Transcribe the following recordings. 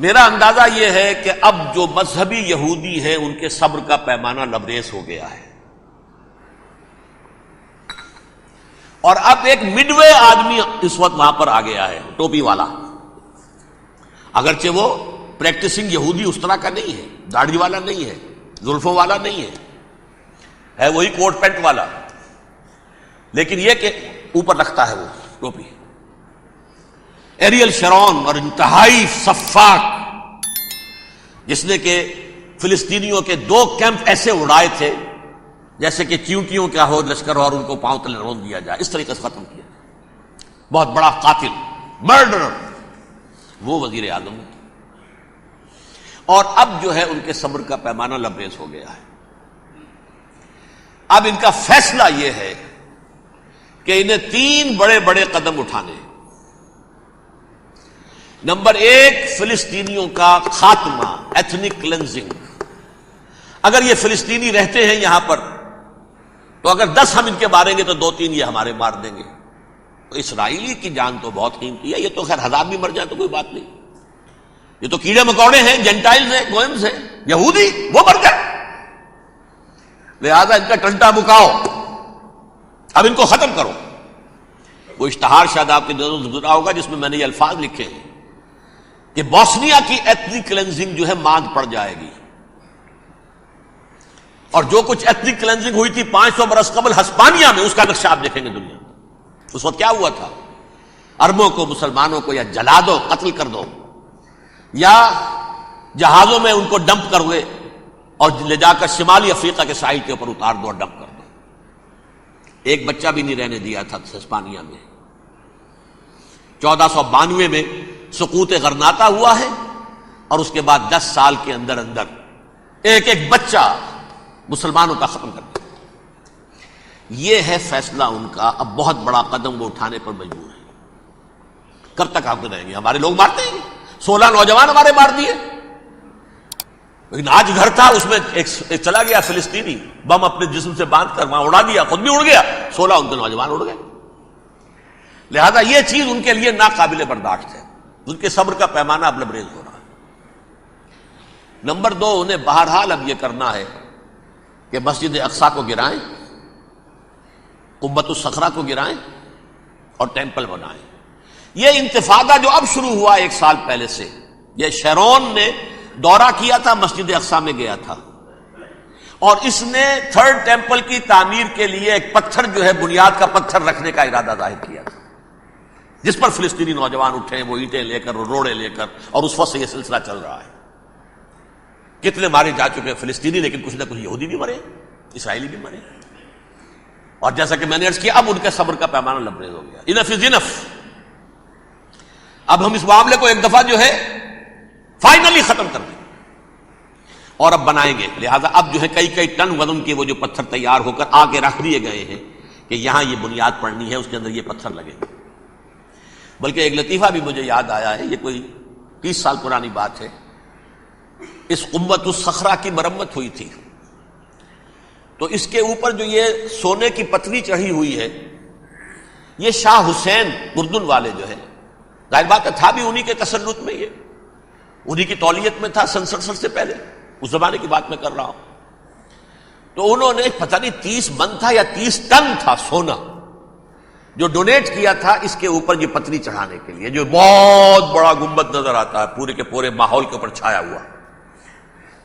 میرا اندازہ یہ ہے کہ اب جو مذہبی یہودی ہیں ان کے صبر کا پیمانہ لبریز ہو گیا ہے، اور اب ایک مڈ وے آدمی اس وقت وہاں پر آ گیا ہے، ٹوپی والا، اگرچہ وہ پریکٹسنگ یہودی اس طرح کا نہیں ہے، داڑھی والا نہیں ہے، زلفوں والا نہیں ہے وہی کوٹ پینٹ والا، لیکن یہ کہ اوپر رکھتا ہے وہ ٹوپی، ایریل شرون، اور انتہائی سفاک، جس نے کہ فلسطینیوں کے 2 کیمپ ایسے اڑائے تھے جیسے کہ چیونٹیوں کا ہو لشکر ہو اور ان کو پاؤں تلے رون دیا جائے، اس طریقے سے ختم کیا، بہت بڑا قاتل، مرڈرر، وہ وزیر اعظم ہے۔ اور اب جو ہے ان کے صبر کا پیمانہ لبریز ہو گیا ہے۔ اب ان کا فیصلہ یہ ہے کہ انہیں 3 بڑے بڑے قدم اٹھانے ہیں۔ نمبر 1، فلسطینیوں کا خاتمہ، ایتھنک کلینزنگ۔ اگر یہ فلسطینی رہتے ہیں یہاں پر تو اگر 10 ہم ان کے ماریں گے تو 2-3 یہ ہمارے مار دیں گے، تو اسرائیلی کی جان تو بہت قیمتی ہے، یہ تو خیر 1000 بھی مر جائے تو کوئی بات نہیں، یہ تو کیڑے مکوڑے ہیں، جینٹائلز ہیں، گوئمز ہیں، یہودی وہ مر گئے، لہذا ان کا ٹنٹا بکاؤ، اب ان کو ختم کرو۔ وہ اشتہار شاید آپ کے دلوں سے گزرا ہوگا جس میں میں نے یہ الفاظ لکھے ہیں کہ بوسنیا کی ایتھنک کلینزنگ جو ہے ماند پڑ جائے گی، اور جو کچھ ایتھنک کلینزنگ ہوئی تھی 500 برس قبل ہسپانیہ میں، اس کا نقشہ آپ دیکھیں گے دنیا میں۔ اس وقت کیا ہوا تھا؟ عربوں کو، مسلمانوں کو یا جلا دو، قتل کر دو، یا جہازوں میں ان کو ڈمپ کر ہوئے اور لے جا کر شمالی افریقہ کے ساحل کے اوپر اتار دو اور ڈمپ کر دو۔ ایک بچہ بھی نہیں رہنے دیا تھا ہسپانیہ میں۔ 1492 میں سقوط غرناطہ ہوا ہے، اور اس کے بعد 10 سال کے اندر اندر ایک ایک بچہ مسلمانوں کا ختم کر دیا۔ یہ ہے فیصلہ ان کا۔ اب بہت بڑا قدم وہ اٹھانے پر مجبور ہے۔ کب تک آپ رہیں گے؟ ہمارے لوگ مارتے ہیں، 16 نوجوان ہمارے مار دیے، لیکن آج گھر تھا اس میں ایک چلا گیا فلسطینی، بم اپنے جسم سے باندھ کر وہاں اڑا دیا، خود بھی اڑ گیا، 16 ان کے نوجوان اڑ گئے۔ لہذا یہ چیز ان کے لیے ناقابل برداشت ہے، ان کے صبر کا پیمانہ اب لبریز ہو رہا ہے۔ نمبر 2، انہیں بہرحال اب یہ کرنا ہے کہ مسجد اقصی کو گرائیں، قبۃ الصخرہ کو گرائیں اور ٹیمپل بنائیں۔ یہ انتفاضہ جو اب شروع ہوا 1 سال پہلے سے، یہ شیرون نے دورہ کیا تھا، مسجد اقصی میں گیا تھا، اور اس نے 3rd ٹیمپل کی تعمیر کے لیے ایک پتھر جو ہے بنیاد کا پتھر رکھنے کا ارادہ ظاہر کیا تھا، جس پر فلسطینی نوجوان اٹھے، وہ اینٹیں لے کر، روڑے لے کر، اور اس وقت سے یہ سلسلہ چل رہا ہے۔ کتنے مارے جا چکے فلسطینی، لیکن کچھ نہ کچھ یہودی بھی مرے، اسرائیلی بھی مرے، اور جیسا کہ میں نے عرض کیا اب ان کے صبر کا پیمانہ لبریز ہو گیا۔ انف از انف، اب ہم اس معاملے کو ایک دفعہ جو ہے فائنلی ختم کر دیں اور اب بنائیں گے۔ لہذا اب جو ہے کئی ٹن وزن کے وہ جو پتھر تیار ہو کر آگے رکھ دیے گئے ہیں کہ یہاں یہ بنیاد پڑنی ہے، اس کے اندر یہ پتھر لگے گے۔ بلکہ ایک لطیفہ بھی مجھے یاد آیا ہے، یہ کوئی 30 سال پرانی بات ہے۔ اس قبۃ الصخرہ کی مرمت ہوئی تھی، تو اس کے اوپر جو یہ سونے کی پتلی چڑھی ہوئی ہے، یہ شاہ حسین اردن والے جو ہے، ظاہر بات ہے تھا بھی انہی کے تسلط میں، یہ انہی کی تولیت میں تھا سن 67 سے پہلے، اس زمانے کی بات میں کر رہا ہوں۔ تو انہوں نے پتہ نہیں 30 من تھا یا 30 ٹن تھا سونا جو ڈونیٹ کیا تھا اس کے اوپر یہ پتلی چڑھانے کے لیے، جو بہت بڑا گنبد نظر آتا ہے پورے کے پورے ماحول کے اوپر چھایا ہوا۔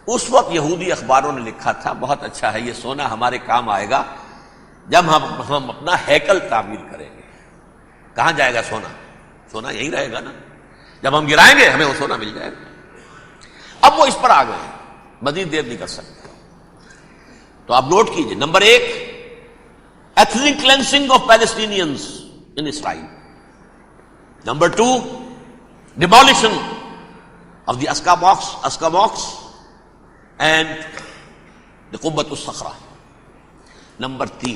اس وقت یہودی اخباروں نے لکھا تھا بہت اچھا ہے، یہ سونا ہمارے کام آئے گا جب ہم اپنا ہیکل تعمیر کریں گے۔ کہاں جائے گا سونا؟ سونا یہی رہے گا نا، جب ہم گرائیں گے ہمیں وہ سونا مل جائے گا۔ اب وہ اس پر آ گئے ہیں، مزید دیر نہیں کر سکتے۔ تو آپ نوٹ کیجئے، number 1، ethnic cleansing of Palestinians in Israel. Number 2, demolition of the Aqsa mosque and the Qubbat al-Sakhra. Number 3,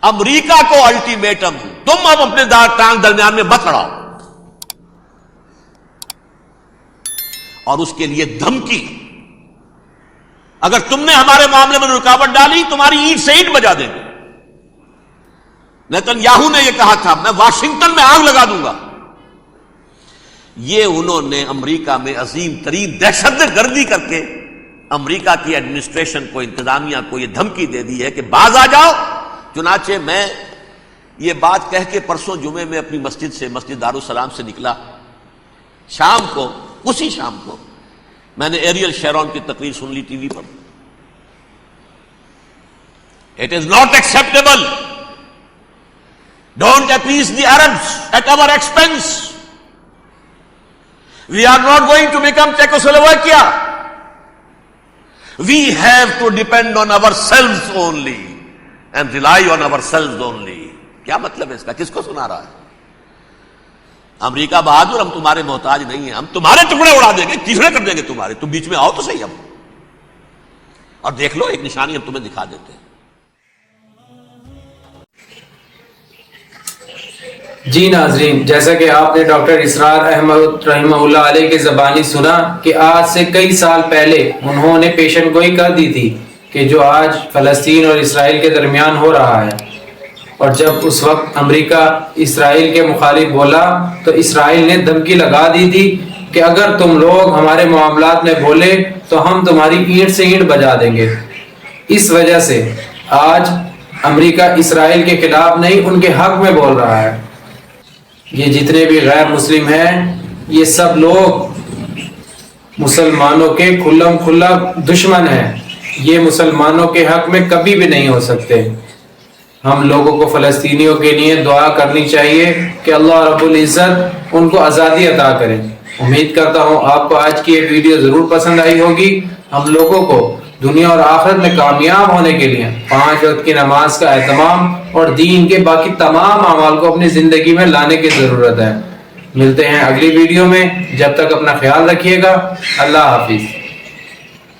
امریکہ کو الٹیمیٹم، تم اب اپنے ٹانگ درمیان میں مت لڑاؤ، اور اس کے لیے دھمکی، اگر تم نے ہمارے معاملے میں رکاوٹ ڈالی تمہاری اینٹ سے اینٹ بجا دیں گے۔ نیتن یاہو نے یہ کہا تھا میں واشنگٹن میں آگ لگا دوں گا۔ یہ انہوں نے امریکہ میں عظیم ترین دہشت گردی کر کے امریکہ کی ایڈمنسٹریشن کو، انتظامیہ کو یہ دھمکی دے دی ہے کہ باز آ جاؤ۔ چنانچہ میں یہ بات کہہ کے پرسوں جمعے میں اپنی مسجد سے، مسجد دارالسلام سے نکلا، شام کو، اسی شام کو میں نے ایریل شیرون کی تقریر سن لی T V per. It is not acceptable. Don't appease the Arabs at our expense. We are not going to become Czechoslovakia. We have to depend on ourselves only and rely on ourselves only. کیا مطلب ہے اس کا؟ کس کو سنا رہا ہے؟ امریکہ بہادر، ہم تمہارے محتاج نہیں ہیں، ہم تمہارے ٹکڑے اڑا دیں گے، ٹکڑے کر دیں گے تمہارے، تم بیچ میں آؤ تو صحیح اب، اور دیکھ لو ایک نشانی ہم تمہیں دکھا دیتے ہیں۔ جی ناظرین، جیسا کہ آپ نے ڈاکٹر اسرار احمد رحمہ اللہ علیہ کی زبانی سنا کہ آج سے کئی سال پہلے انہوں نے پیشن گوئی کر دی تھی کہ جو آج فلسطین اور اسرائیل کے درمیان ہو رہا ہے، اور جب اس وقت امریکہ اسرائیل کے مخالف بولا تو اسرائیل نے دھمکی لگا دی تھی کہ اگر تم لوگ ہمارے معاملات میں بولے تو ہم تمہاری اینٹ سے اینٹ بجا دیں گے۔ اس وجہ سے آج امریکہ اسرائیل کے خلاف نہیں، ان کے حق میں بول رہا ہے۔ یہ جتنے بھی غیر مسلم ہیں، یہ سب لوگ مسلمانوں کے کھلم کھلا دشمن ہیں، یہ مسلمانوں کے حق میں کبھی بھی نہیں ہو سکتے۔ ہم لوگوں کو فلسطینیوں کے لیے دعا کرنی چاہیے کہ اللہ رب العزت ان کو آزادی عطا کرے۔ امید کرتا ہوں آپ کو آج کی یہ ویڈیو ضرور پسند آئی ہوگی۔ ہم لوگوں کو دنیا اور آخرت میں کامیاب ہونے کے لیے 5 وقت کی نماز کا اہتمام اور دین کے باقی تمام اعمال کو اپنی زندگی میں لانے کی ضرورت ہے۔ ملتے ہیں اگلی ویڈیو میں، جب تک اپنا خیال رکھیے گا۔ اللہ حافظ۔